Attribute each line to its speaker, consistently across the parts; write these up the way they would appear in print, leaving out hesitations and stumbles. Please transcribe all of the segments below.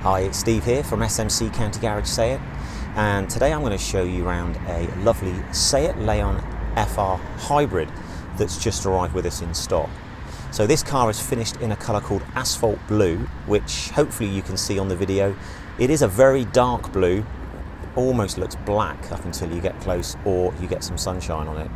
Speaker 1: Hi, it's Steve here from SMC County Garage SEAT, and today I'm going to show you around a lovely SEAT Leon FR Hybrid that's just arrived with us in stock. So this car is finished in a colour called Asphalt Blue, which hopefully you can see on the video. It is a very dark blue, almost looks black up until you get close or you get some sunshine on it.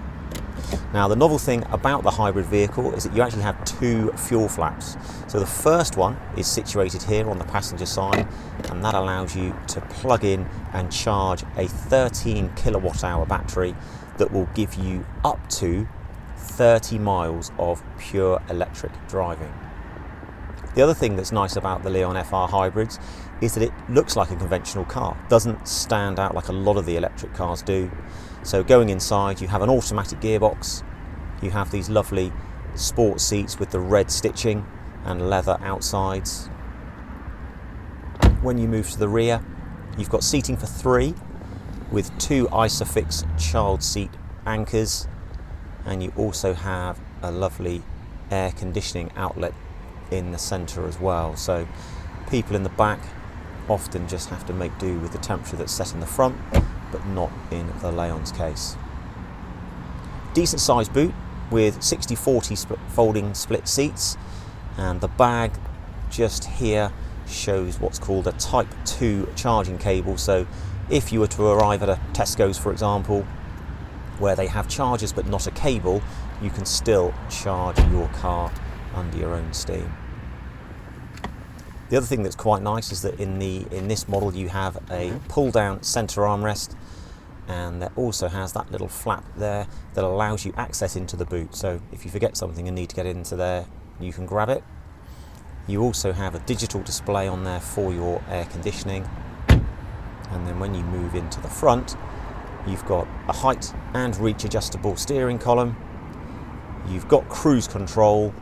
Speaker 1: Now the novel thing about the hybrid vehicle is that you actually have two fuel flaps. So the first one is situated here on the passenger side, and that allows you to plug in and charge a 13 kilowatt hour battery that will give you up to 30 miles of pure electric driving. The other thing that's nice about the Leon FR hybrids is that it looks like a conventional car, doesn't stand out like a lot of the electric cars do. So going inside, you have an automatic gearbox, you have these lovely sport seats with the red stitching and leather outsides. When you move to the rear, you've got seating for three with two Isofix child seat anchors, and you also have a lovely air conditioning outlet in the centre as well. So people in the back often just have to make do with the temperature that's set in the front, but not in the Leon's case. Decent sized boot with 60/40 folding split seats, and the bag just here shows what's called a Type 2 charging cable. So if you were to arrive at a Tesco's, for example, where they have chargers but not a cable, you can still charge your car under your own steam. The other thing that's quite nice is that in this model you have a pull down centre armrest, and that also has that little flap there that allows you access into the boot. So if you forget something and need to get into there, you can grab it. You also have a digital display on there for your air conditioning, and then when you move into the front, you've got a height and reach adjustable steering column, you've got cruise control,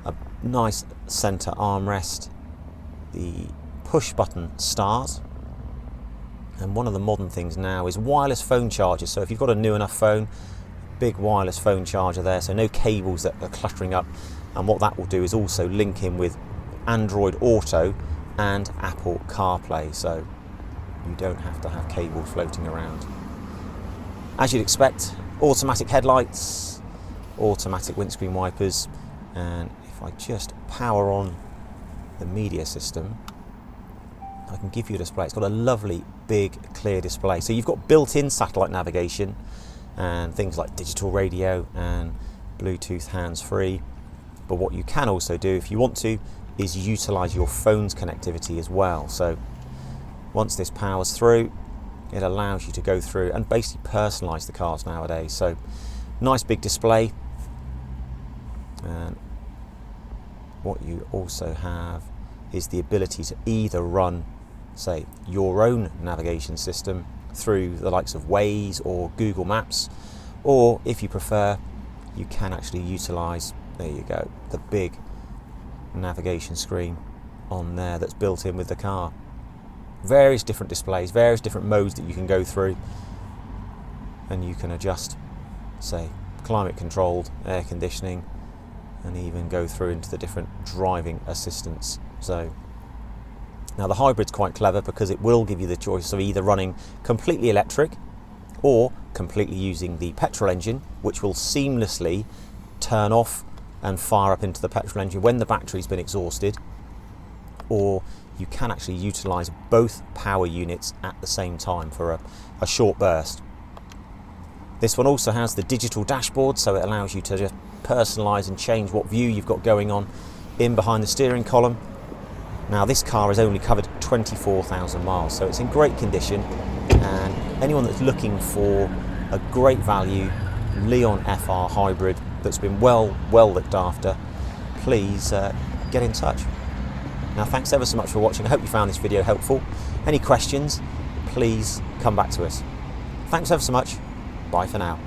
Speaker 1: a nice centre armrest, the push button start, and one of the modern things now is wireless phone chargers. So if you've got a new enough phone, big wireless phone charger there, so no cables that are cluttering up. And what that will do is also link in with Android Auto and Apple CarPlay, so you don't have to have cables floating around. As you'd expect, automatic headlights, automatic windscreen wipers, and if I just power on the media system, I can give you a display. It's got a lovely big clear display. So you've got built-in satellite navigation and things like digital radio and Bluetooth hands-free. But what you can also do if you want to is utilize your phone's connectivity as well. So once this powers through, it allows you to go through and basically personalize the cars nowadays. So nice big display. And what you also have is the ability to either run, say, your own navigation system through the likes of Waze or Google Maps, or if you prefer, you can actually utilize, there you go, the big navigation screen on there that's built in with the car. Various different displays, various different modes that you can go through, and you can adjust, say, climate controlled, air conditioning, and even go through into the different driving assistance. So now the hybrid's quite clever because it will give you the choice of either running completely electric or completely using the petrol engine, which will seamlessly turn off and fire up into the petrol engine when the battery's been exhausted, or you can actually utilize both power units at the same time for a short burst. This one also has the digital dashboard, so it allows you to just personalize and change what view you've got going on in behind the steering column. Now this car has only covered 24,000 miles, so it's in great condition, and anyone that's looking for a great value Leon FR hybrid that's been well looked after, please get in touch. Now thanks ever so much for watching. I hope you found this video helpful. Any questions, please come back to us. Thanks ever so much. Bye for now.